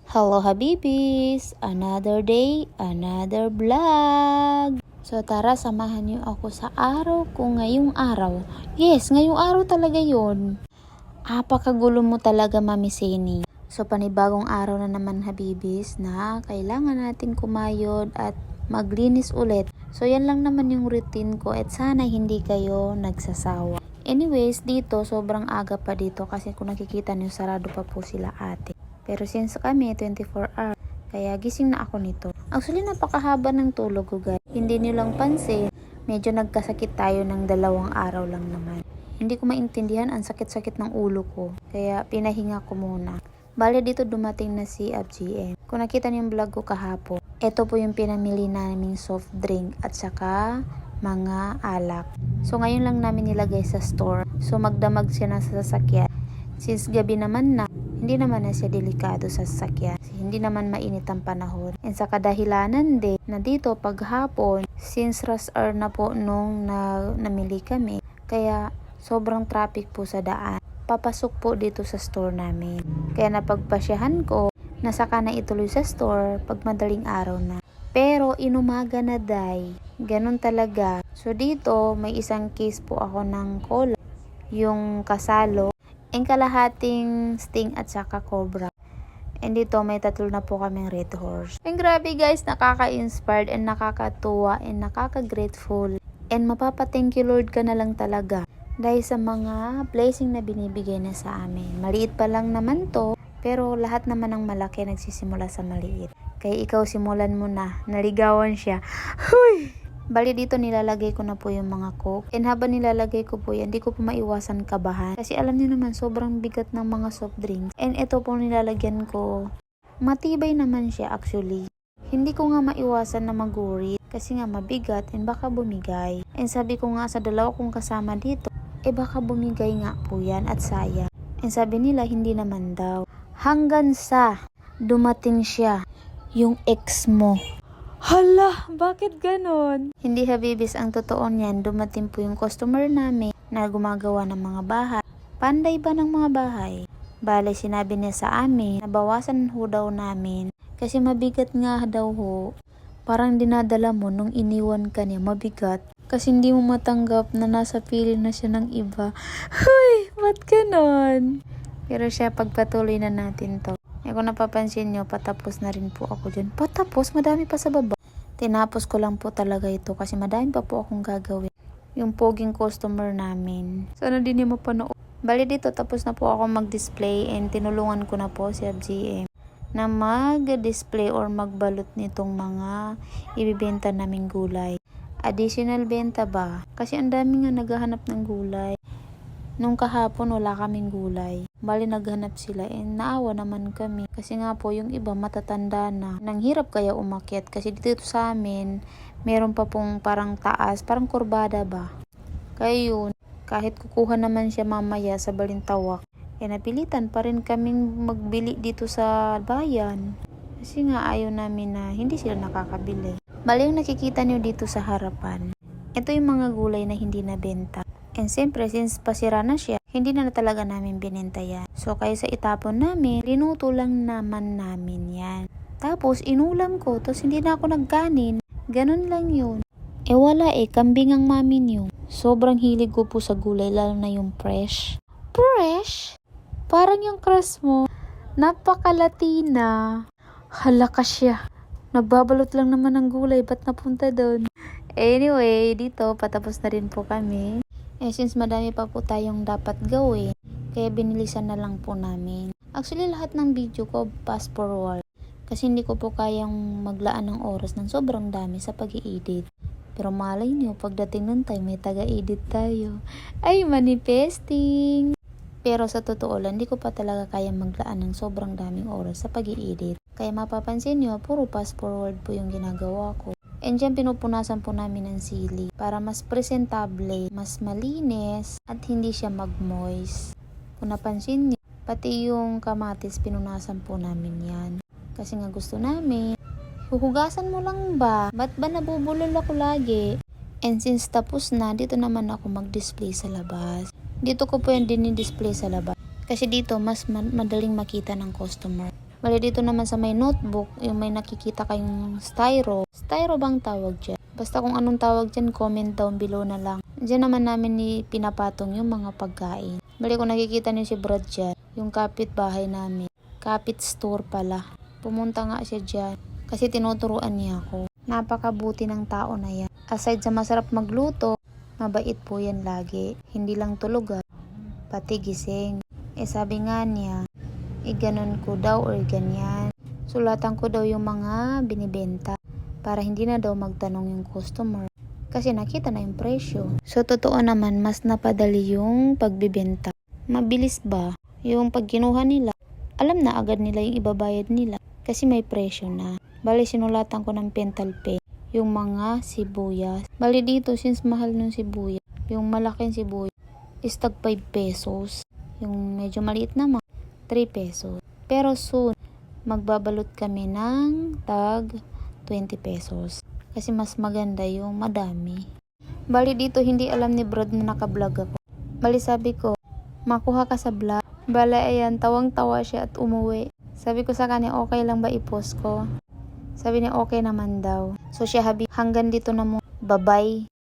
Hello Habibis! Another day, another vlog! So tara, samahan niyo ako sa araw ko ngayong araw. Yes, ngayong araw talaga yon. Apakagulo mo talaga, Mami Seni. So panibagong araw na naman Habibis na kailangan natin kumayod at maglinis ulit. So yan lang naman yung routine ko at sana hindi kayo nagsasawa. Anyways, dito sobrang aga pa dito kasi kung nakikita niyo sarado pa po sila ate. Pero since kami 24 hours, kaya gising na ako nito. Actually, napakahaba ng tulog ko guys. Hindi niyo lang pansin, medyo nagkasakit tayo ng 2 araw lang naman. Hindi ko maintindihan, ang sakit-sakit ng ulo ko. Kaya pinahinga ko muna. Bale dito dumating na si FGM. Kung nakita niyo yung vlog ko kahapon, ito po yung pinamili naming soft drink at saka mga alak. So ngayon lang namin nilagay sa store. So magdamag siya na sa sasakyan. Since gabi naman na, hindi naman na siya delikado sa sasakyan. Hindi naman mainit ang panahon. And sa kadahilanan din, na dito paghapon, since rush hour na po nung namili kami, kaya sobrang traffic po sa daan. Papasok po dito sa store namin. Kaya napagpasyahan ko, nasaka na ituloy sa store pag madaling araw na. Pero inumaga na day. Ganun talaga. So dito, may isang case po ako ng cola. Yung kasalo. And kalahating Sting at saka Cobra. And dito may 3 na po kaming Red Horse. And grabe guys, nakaka-inspired and nakakatuwa and nakaka-grateful. And mapapa-thank you Lord ka na lang talaga. Dahil sa mga blessing na binibigay na sa amin. Maliit pa lang naman to, pero lahat naman ng malaki nagsisimula sa maliit. Kaya ikaw simulan mo na, naligawan siya. Huy! Bali dito nilalagay ko na po yung mga coke. And habang nilalagay ko po yan, di ko po maiwasan kabahan. Kasi alam niyo naman, sobrang bigat ng mga soft drinks. And ito po nilalagyan ko. Matibay naman siya actually. Hindi ko nga maiwasan na magurit. Kasi nga mabigat and baka bumigay. And sabi ko nga sa 2 kong kasama dito, baka bumigay nga po yan at sayang. And sabi nila, hindi naman daw. Hanggang sa dumating siya, yung ex mo. Hala, bakit ganon? Hindi Habibis, ang totoo niyan, dumating po yung customer namin na gumagawa ng mga bahay. Panday ba ng mga bahay? Bale, sinabi niya sa amin, nabawasan ho daw namin kasi mabigat nga daw ho. Parang dinadala mo nung iniwan ka niya, mabigat. Kasi hindi mo matanggap na nasa piling na siya ng iba. Huy, ba't ganon? Pero siya, pagpatuloy na natin to. Kung napapansin nyo, patapos na rin po ako dyan. Patapos? Madami pa sa baba. Tinapos ko lang po talaga ito kasi madami pa po akong gagawin. Yung poging customer namin. Sana din niyo mapanood. Bali dito, tapos na po ako mag-display and tinulungan ko na po si FGM na mag-display or magbalot nitong mga ibibenta naming gulay. Additional benta ba? Kasi ang dami nga naghahanap ng gulay. Nung kahapon wala kaming gulay. Bali naghanap sila and naawa naman kami. Kasi nga po yung iba matatanda na. Nang hirap kaya umakyat. Kasi dito sa amin, meron pa pong parang taas, parang kurbada ba. Kaya yun, kahit kukuha naman siya mamaya sa Balintawak, napilitan pa rin kaming magbili dito sa bayan. Kasi nga ayaw namin na hindi sila nakakabili. Bali yung nakikita niyo dito sa harapan. Ito yung mga gulay na hindi nabenta. And siyempre, since pasira na siya, hindi na talaga namin binenta yan. So, kaya sa itapon namin, rinuto lang naman namin yan. Tapos, inulam ko, tapos hindi na ako nagkanin. Ganun lang yun. Wala kambing ang mami niyo. Sobrang hilig ko po sa gulay, lalo na yung fresh. Fresh? Parang yung crush mo. Napaka-Latina. Hala ka siya. Nagbabalot lang naman ng gulay, ba't napunta doon? Anyway, dito, patapos na rin po kami. Since madami pa po tayong dapat gawin, kaya binilisan na lang po namin. Actually, lahat ng video ko fast forward. Kasi hindi ko po kayang maglaan ng oras ng sobrang dami sa pag-i-edit. Pero malay nyo, pagdating nun tayo, may taga-edit tayo. Ay, manifesting! Pero sa totoo lang, hindi ko pa talaga kayang maglaan ng sobrang daming oras sa pag-i-edit. Kaya mapapansin nyo, puro fast forward po yung ginagawa ko. And dyan pinupunasan po namin ng sili para mas presentable, mas malinis at hindi siya mag-moist. Kung napansin niyo, pati yung kamatis pinunasan po namin yan. Kasi nga gusto namin, huhugasan mo lang ba? Ba't ba nabubulol ako lagi? And since tapos na, dito naman ako mag-display sa labas. Dito ko po yan din display sa labas. Kasi dito mas madaling makita ng customer. Bali dito naman sa may notebook, yung may nakikita kayong styro. Styro bang tawag dyan? Basta kung anong tawag dyan, comment down below na lang. Diyan naman namin pinapatong yung mga pagkain. Bali kung nakikita niyo si Brad dyan, yung kapitbahay namin. Kapit store pala. Pumunta nga siya dyan kasi tinuturuan niya ako. Napakabuti ng tao na yan. Aside sa masarap magluto, mabait po yan lagi. Hindi lang tulugan, pati gising. Sabi nga niya, ganon ko daw or ganyan. Sulatan ko daw yung mga binibenta para hindi na daw magtanong yung customer. Kasi nakita na yung presyo. So, totoo naman, mas napadali yung pagbibenta. Mabilis ba? Yung pag kinuha nila, alam na agad nila yung ibabayad nila. Kasi may presyo na. Bali, sinulatan ko ng pentel pen yung mga sibuyas. Bali dito, since mahal ng sibuyas, yung malaking sibuyas is tag 5 pesos. Yung medyo maliit naman, 3 pesos. Pero soon, magbabalot kami ng tag 20 pesos. Kasi mas maganda yung madami. Bali dito, hindi alam ni Brad na naka-vlog ako. Bali sabi ko, makuha ka sa vlog. Bala ayan, tawang-tawa siya at umuwi. Sabi ko sa kanya, okay lang ba i-post ko? Sabi niya, okay naman daw. So siya, hanggang dito na mo. Bye-bye.